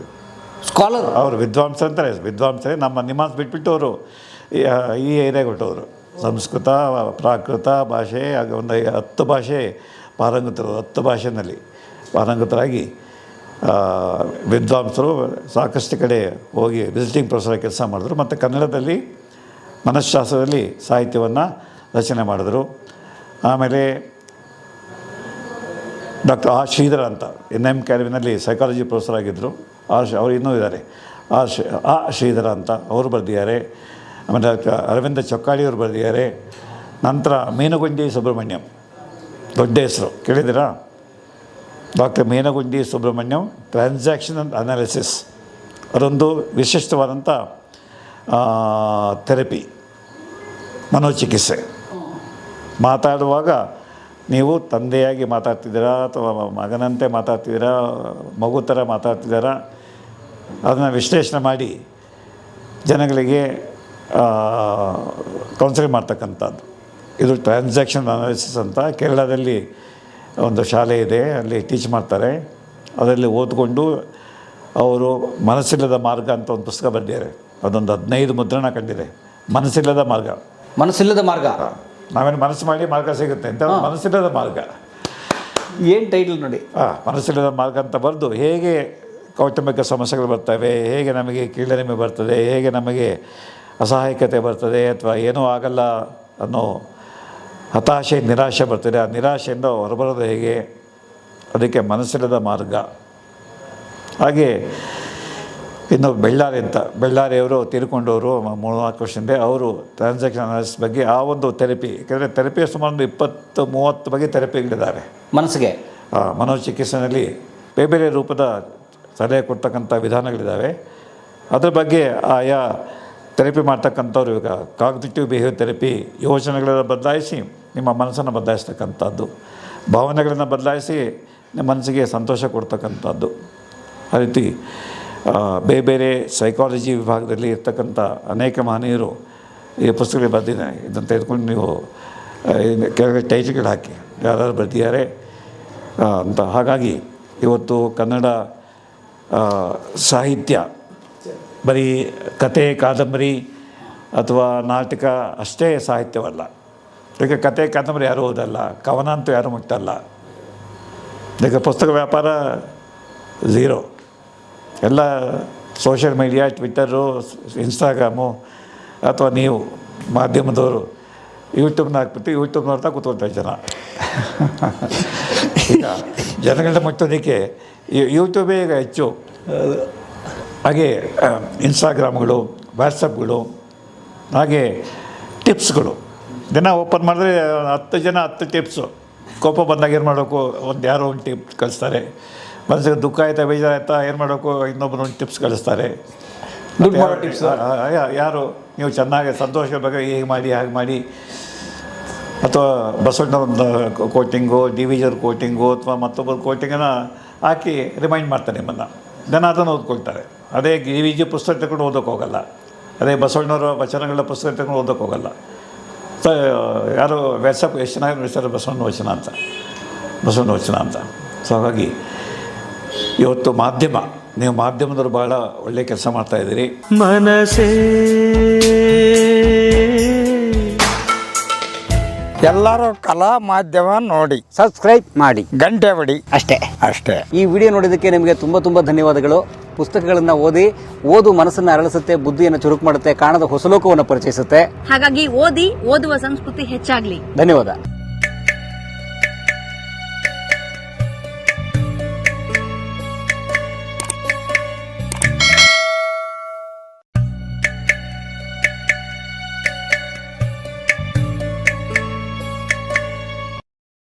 ಸ್ಕಾಲರ್. ಅವರು ವಿದ್ವಾಂಸರು ಅಂತಾರೆ, ವಿದ್ವಾಂಸರೇ. ನಿಮ್ಮಾನ್ಸ್ ಬಿಟ್ಬಿಟ್ಟು ಅವರು ಈ ಏರಿಯಾಗೆ ಹೊಟ್ಟವರು. ಸಂಸ್ಕೃತ, ಪ್ರಾಕೃತ ಭಾಷೆ, ಆಗ ಒಂದು 10 ಭಾಷೆ ಪಾರಂಗತರು, 10 ಭಾಷೆಯಲ್ಲಿ ಪಾರಂಗತರಾಗಿ ವಿದ್ವಾಂಸರು. ಸಾಕಷ್ಟು ಕಡೆ ಹೋಗಿ ವಿಸಿಟಿಂಗ್ ಪ್ರೊಫೆಸರ್ ಕೆಲಸ ಮಾಡಿದ್ರು. ಮತ್ತು ಕನ್ನಡದಲ್ಲಿ ಮನಃಶಾಸ್ತ್ರದಲ್ಲಿ ಸಾಹಿತ್ಯವನ್ನು ರಚನೆ ಮಾಡಿದ್ರು. ಆಮೇಲೆ ಡಾಕ್ಟರ್ ಆರ್ ಶ್ರೀಧರ ಅಂತ NM ಕ್ಯಾರಿವಿನಲ್ಲಿ ಸೈಕಾಲಜಿ ಪ್ರೊಫೆಸರ್ ಆಗಿದ್ದರು. ಅವರು ಇನ್ನೂ ಇದ್ದಾರೆ, ಶ್ರೀಧರ ಅಂತ, ಅವರು ಬರೆದಿದ್ದಾರೆ. ಆಮೇಲೆ ಡಾಕ್ಟರ್ ಅರವಿಂದ ಚೊಕ್ಕಾಡಿಯವರು ಬರೆದಿದ್ದಾರೆ. ನಂತರ ಮೇನಗುಂಡಿ ಸುಬ್ರಹ್ಮಣ್ಯಂ, ದೊಡ್ಡ ಹೆಸರು ಕೇಳಿದ್ದೀರಾ? ಡಾಕ್ಟರ್ ಮೇನಗುಂಡಿ ಸುಬ್ರಹ್ಮಣ್ಯಂ ಟ್ರಾನ್ಸಾಕ್ಷನಲ್ ಅನಾಲಿಸಿಸ್, ಅದೊಂದು ವಿಶಿಷ್ಟವಾದಂಥ ಥೆರಪಿ, ಮನೋಚಿಕಿತ್ಸೆ. ಮಾತಾಡುವಾಗ ನೀವು ತಂದೆಯಾಗಿ ಮಾತಾಡ್ತಿದ್ದೀರಾ ಅಥವಾ ಮಗನಂತೆ ಮಾತಾಡ್ತಿದ್ದೀರಾ, ಮಗು ಥರ ಮಾತಾಡ್ತಿದ್ದೀರಾ, ಅದನ್ನು ವಿಶ್ಲೇಷಣೆ ಮಾಡಿ ಜನಗಳಿಗೆ ಕೌನ್ಸಿಲಿಂಗ್ ಮಾಡ್ತಕ್ಕಂಥದ್ದು. ಇದು ಟ್ರಾನ್ಸಾಕ್ಷನ್ ಅನಾಲಿಸಿಸ್ ಅಂತ ಕೇರಳದಲ್ಲಿ ಒಂದು ಶಾಲೆ ಇದೆ, ಅಲ್ಲಿ ಟೀಚ್ ಮಾಡ್ತಾರೆ. ಅದರಲ್ಲಿ ಓದ್ಕೊಂಡು ಅವರು ಮನಸ್ಸಿಲ್ಲದ ಮಾರ್ಗ ಅಂತ ಒಂದು ಪುಸ್ತಕ ಬರೆದಿದ್ದಾರೆ. ಅದೊಂದು 15 ಮುದ್ರಣ ಕಂಡಿದೆ. ಮನಸ್ಸಿಲ್ಲದ ಮಾರ್ಗ. ಮನಸ್ಸಿಲ್ಲದ ಮಾರ್ಗ. ನಾವೇನು ಮನಸ್ಸು ಮಾಡಿ ಮಾರ್ಗ ಸಿಗುತ್ತೆ ಅಂತ, ಮನಸ್ಸಿಲ್ಲದ ಮಾರ್ಗ. ಏನು ಟೈಟಲ್ ನೋಡಿ. ಮನಸ್ಸಿಲ್ಲದ ಮಾರ್ಗ ಅಂತ ಬರೆದು ಹೇಗೆ ಕೌಟುಂಬಿಕ ಸಮಸ್ಯೆಗಳು ಬರ್ತವೆ, ಹೇಗೆ ನಮಗೆ ಕೀಳರಿಮೆ ಬರ್ತದೆ, ಹೇಗೆ ನಮಗೆ ಅಸಹಾಯಕತೆ ಬರ್ತದೆ, ಅಥವಾ ಏನೂ ಆಗಲ್ಲ ಅನ್ನೋ ಹತಾಶೆ, ನಿರಾಶೆ ಬರ್ತದೆ, ಆ ನಿರಾಶೆಯಿಂದ ಹೊರಬರೋದು ಹೇಗೆ, ಅದಕ್ಕೆ ಮನಸ್ಸಿಲ್ಲದ ಮಾರ್ಗ. ಹಾಗೆ ಇನ್ನು ಬೆಳ್ಳಾರಿ ಅಂತ, ಬೆಳ್ಳಾರಿಯವರು ತೀರ್ಕೊಂಡವರು 3-4 ವರ್ಷದಿಂದ, ಅವರು ಟ್ರಾನ್ಸಾಕ್ಷನ್ ಅನಾಲಿಸಿಸ್ ಬಗ್ಗೆ ಆ ಒಂದು ಥೆರಪಿ, ಯಾಕೆಂದರೆ ಥೆರಪಿಯ ಸುಮಾರು 20-30 ಬಗ್ಗೆ ಥೆರಪಿಗಳಿದ್ದಾವೆ ಮನಸ್ಸಿಗೆ. ಮನೋಚಿಕಿತ್ಸೆಯಲ್ಲಿ ಬೇರೆ ಬೇರೆ ರೂಪದ ಸಲಹೆ ಕೊಡ್ತಕ್ಕಂಥ ವಿಧಾನಗಳಿದ್ದಾವೆ. ಅದ್ರ ಬಗ್ಗೆ ಆಯಾ ಥೆರಪಿ ಮಾಡ್ತಕ್ಕಂಥವ್ರು ಇವಾಗ ಕಾಗ್ನಿಟಿವ್ ಬಿಹೇವಿಯರ್ ಥೆರಪಿ, ಯೋಚನೆಗಳನ್ನು ಬದಲಾಯಿಸಿ ನಿಮ್ಮ ಮನಸ್ಸನ್ನು ಬದಲಾಯಿಸ್ತಕ್ಕಂಥದ್ದು, ಭಾವನೆಗಳನ್ನು ಬದಲಾಯಿಸಿ ನಿಮ್ಮ ಮನಸ್ಸಿಗೆ ಸಂತೋಷ ಕೊಡ್ತಕ್ಕಂಥದ್ದು. ಆ ರೀತಿ ಬೇರೆ ಬೇರೆ ಸೈಕಾಲಜಿ ವಿಭಾಗದಲ್ಲಿ ಇರ್ತಕ್ಕಂಥ ಅನೇಕ ಮಹನೀಯರು ಈ ಪುಸ್ತಕಗಳು ಬರೆದಿದ್ದಾರೆ. ಇದನ್ನು ತೆಗೆದುಕೊಂಡು ನೀವು ಕೆಳಗೆ ಟೈಟ್ಲ್ಗಳು ಹಾಕಿ ಯಾರು ಬರೆದಿದ್ದಾರೆ ಅಂತ. ಹಾಗಾಗಿ ಇವತ್ತು ಕನ್ನಡ ಸಾಹಿತ್ಯ ಬರೀ ಕತೆ, ಕಾದಂಬರಿ ಅಥವಾ ನಾಟಕ ಅಷ್ಟೇ ಸಾಹಿತ್ಯವಲ್ಲ. ಈಗ ಕತೆ, ಕಾದಂಬರಿ ಯಾರೂ ಓದಲ್ಲ, ಕವನ ಅಂತೂ ಯಾರೂ ಮುಟ್ಟಲ್ಲ. ಈಗ ಪುಸ್ತಕ ವ್ಯಾಪಾರ ಝೀರೋ. ಎಲ್ಲ ಸೋಷಿಯಲ್ ಮೀಡಿಯಾ, ಟ್ವಿಟ್ಟರು, ಇನ್ಸ್ಟಾಗ್ರಾಮು, ಅಥವಾ ನೀವು ಮಾಧ್ಯಮದವರು ಯೂಟ್ಯೂಬ್ನ ಹಾಕ್ಬಿಟ್ಟು ಯೂಟ್ಯೂಬ್ ನೋಡ್ತಾ ಕೂತ್ಕೊಳ್ತಾರೆ ಜನ. ಈಗ ಜನಗಳನ್ನ ಮುಟ್ಟೋದಕ್ಕೆ ಯೂಟ್ಯೂಬೇ ಈಗ ಹೆಚ್ಚು. ಹಾಗೆ ಇನ್ಸ್ಟಾಗ್ರಾಮ್ಗಳು, ವಾಟ್ಸಪ್ಗಳು, ಹಾಗೆ ಟಿಪ್ಸ್ಗಳು. ದಿನ ಓಪನ್ ಮಾಡಿದ್ರೆ 10 ಜನ 10 ಟಿಪ್ಸು. ಕೋಪ ಬಂದಾಗ ಏನು ಮಾಡಬೇಕು, ಯಾರೋ ಒಂದು ಟಿಪ್ ಕಳಿಸ್ತಾರೆ. ಮನಸ್ಸಿಗೆ ದುಃಖ ಆಯ್ತಾ, ಬೇಜಾರಾಯ್ತಾ, ಏನು ಮಾಡಬೇಕು, ಇನ್ನೊಬ್ಬರು ಒಂದು ಟಿಪ್ಸ್ ಕಳಿಸ್ತಾರೆ. ಟಿಪ್ಸ್ ಯಾರು ನೀವು ಚೆನ್ನಾಗಿ ಸಂತೋಷದ ಬಗ್ಗೆ ಹೀಗೆ ಮಾಡಿ ಹಾಗೆ ಮಾಡಿ, ಅಥವಾ ಬಸವಣ್ಣವ್ರ ಕೋಟಿಂಗು, ಡಿವಿಜರ್ ಕೋಟಿಂಗು, ಅಥವಾ ಮತ್ತೊಬ್ಬರ ಕೋಟಿಂಗನ್ನು ಹಾಕಿ ರಿಮೈಂಡ್ ಮಾಡ್ತಾರೆ ನಿಮ್ಮನ್ನು. ಜನ ಅದನ್ನು ಓದ್ಕೊಳ್ತಾರೆ. ಅದೇ DVG ಪುಸ್ತಕ ತಗೊಂಡು ಓದೋಕ್ಕೆ ಹೋಗಲ್ಲ, ಅದೇ ಬಸವಣ್ಣವರ ವಚನಗಳ ಪುಸ್ತಕ ತಗೊಂಡು ಓದೋಕ್ಕೆ ಹೋಗಲ್ಲ. ಸೊ ಯಾರು ವ್ಯಾಟ್ಸಪ್ ಎಷ್ಟು ಚೆನ್ನಾಗಿ ನಡೆಸ್ತಾರೆ, ಬಸವಣ್ಣ ವಚನ ಅಂತ. ಸೊ ಹಾಗಾಗಿ ಇವತ್ತು ಮಾಧ್ಯಮ, ನೀವು ಮಾಧ್ಯಮದವರು ಭಾಳ ಒಳ್ಳೆಯ ಕೆಲಸ ಮಾಡ್ತಾಯಿದ್ದೀರಿ. ಮನಸೇ ಎಲ್ಲರೂ ಕಲಾ ಮಾಧ್ಯಮ ನೋಡಿ, ಸಬ್ಸ್ಕ್ರೈಬ್ ಮಾಡಿ, ಗಂಟೆ ಹೊಡಿ, ಅಷ್ಟೇ. ಈ ವಿಡಿಯೋ ನೋಡಿದ್ದಕ್ಕೆ ನಿಮಗೆ ತುಂಬ ಧನ್ಯವಾದಗಳು. ಪುಸ್ತಕಗಳನ್ನು ಓದು ಮನಸ್ಸನ್ನು ಅರಳಿಸುತ್ತೆ, ಬುದ್ಧಿಯನ್ನು ಚುರುಕು ಮಾಡುತ್ತೆ, ಕಾಣದ ಹೊಸ ಲೋಕವನ್ನು ಪರಿಚಯಿಸುತ್ತೆ. ಹಾಗಾಗಿ ಓದುವ ಸಂಸ್ಕೃತಿ ಹೆಚ್ಚಾಗ್ಲಿ. ಧನ್ಯವಾದ.